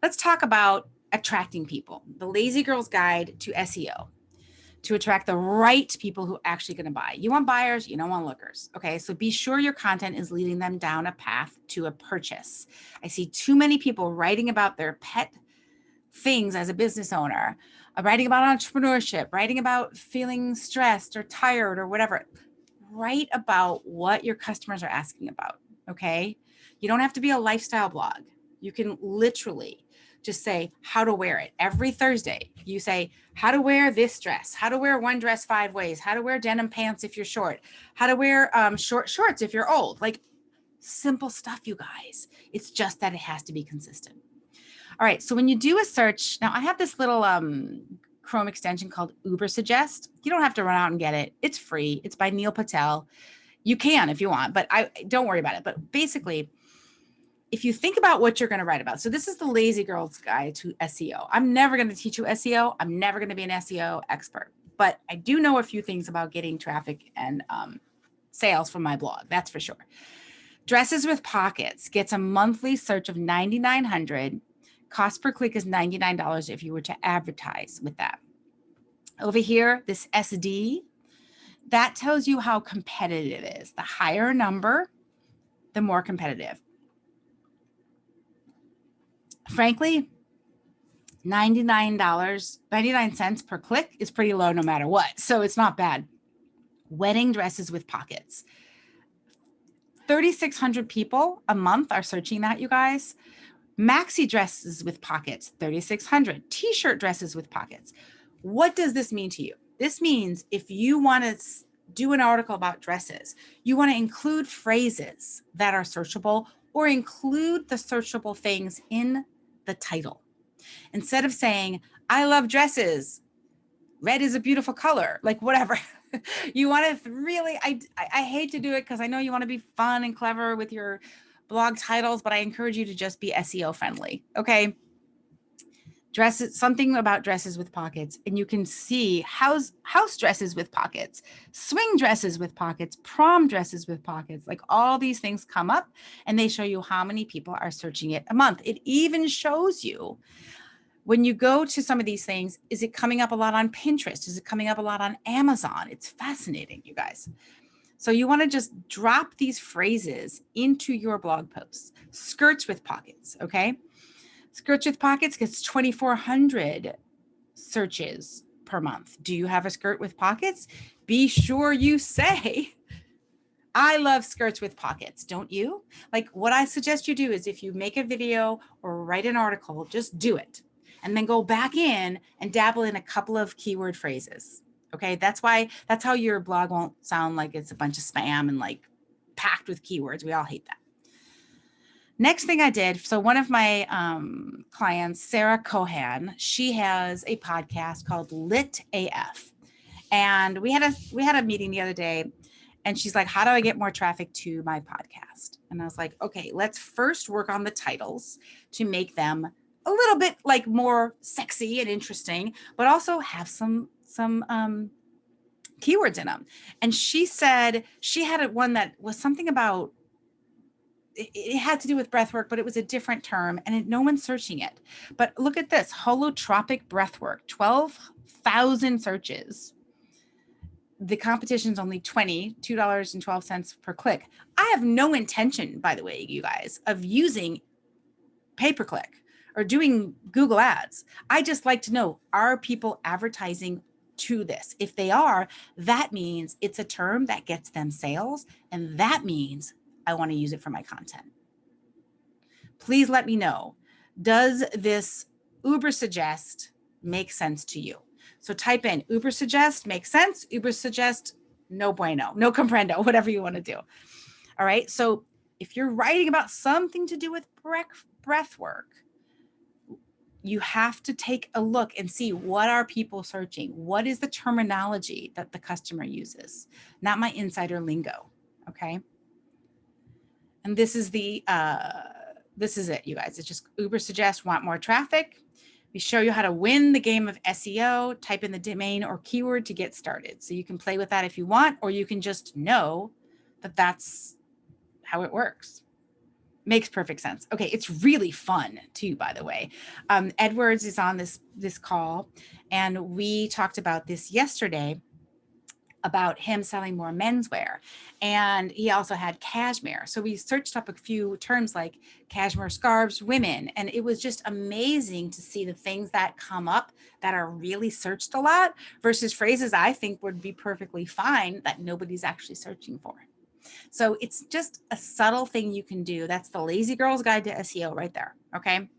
let's talk about attracting people. The Lazy Girl's Guide to SEO to attract the right people who are actually going to buy. You want buyers, you don't want lookers. Okay, so be sure your content is leading them down a path to a purchase. I see too many people writing about their pet things as a business owner, writing about entrepreneurship, writing about feeling stressed or tired or whatever. Write about what your customers are asking about. Okay, you don't have to be a lifestyle blog. You can literally just say how to wear it. Every Thursday, you say how to wear this dress, how to wear one dress 5 ways, how to wear denim pants if you're short, how to wear short shorts if you're old. Like simple stuff, you guys. It's just that it has to be consistent. All right, so when you do a search, now I have this little Chrome extension called Ubersuggest. You don't have to run out and get it. It's free. It's by Neil Patel. You can if you want, but don't worry about it. But basically, if you think about what you're going to write about, so this is the Lazy Girl's Guide to SEO. I'm never going to teach you SEO. I'm never going to be an SEO expert, but I do know a few things about getting traffic and sales from my blog. That's for sure. Dresses with Pockets gets a monthly search of 9,900. Cost per click is $99 if you were to advertise with that. Over here, this SD, that tells you how competitive it is. The higher number, the more competitive. Frankly, $99 per click is pretty low no matter what. So it's not bad. Wedding dresses with pockets. 3,600 people a month are searching that, you guys. Maxi dresses with pockets, 3,600. T-shirt dresses with pockets. What does this mean to you? This means if you want to do an article about dresses, you want to include phrases that are searchable or include the searchable things in the title. Instead of saying, I love dresses, red is a beautiful color, like whatever. You want to really, I hate to do it because I know you want to be fun and clever with your blog titles, but I encourage you to just be SEO friendly. Okay. Dresses, something about dresses with pockets, and you can see house dresses with pockets, swing dresses with pockets, prom dresses with pockets, like all these things come up and they show you how many people are searching it a month. It even shows you when you go to some of these things, is it coming up a lot on Pinterest? Is it coming up a lot on Amazon? It's fascinating, you guys. So you want to just drop these phrases into your blog posts. Skirts with pockets, okay? Skirts with pockets gets 2,400 searches per month. Do you have a skirt with pockets? Be sure you say, I love skirts with pockets, don't you? Like what I suggest you do is if you make a video or write an article, just do it. And then go back in and dabble in a couple of keyword phrases. Okay, that's how your blog won't sound like it's a bunch of spam and like packed with keywords. We all hate that. Next thing I did, so one of my clients, Sarah Cohan, she has a podcast called Lit AF. And we had a meeting the other day and she's like, how do I get more traffic to my podcast? And I was like, okay, let's first work on the titles to make them a little bit like more sexy and interesting, but also have some keywords in them. And she said she had one that was something about, it had to do with breath work, but it was a different term and no one's searching it. But look at this, holotropic breath work, 12,000 searches. The competition's only $2.12 per click. I have no intention, by the way, you guys, of using pay-per-click or doing Google ads. I just like to know, are people advertising to this? If they are, that means it's a term that gets them sales. And that means I want to use it for my content. Please let me know. Does this Ubersuggest make sense to you? So type in Ubersuggest, makes sense. Ubersuggest, no bueno, no comprendo, whatever you want to do. All right. So if you're writing about something to do with breath work, you have to take a look and see what are people searching? What is the terminology that the customer uses? Not my insider lingo. Okay. And this is it, you guys. It's just Ubersuggest, want more traffic. We show you how to win the game of SEO, type in the domain or keyword to get started. So you can play with that if you want, or you can just know that that's how it works. Makes perfect sense. Okay, it's really fun too, by the way. Edwards is on this call, and we talked about this yesterday about him selling more menswear, and he also had cashmere. So we searched up a few terms like cashmere scarves, women, and it was just amazing to see the things that come up that are really searched a lot versus phrases I think would be perfectly fine that nobody's actually searching for. So it's just a subtle thing you can do. That's the lazy girl's guide to SEO right there. Okay.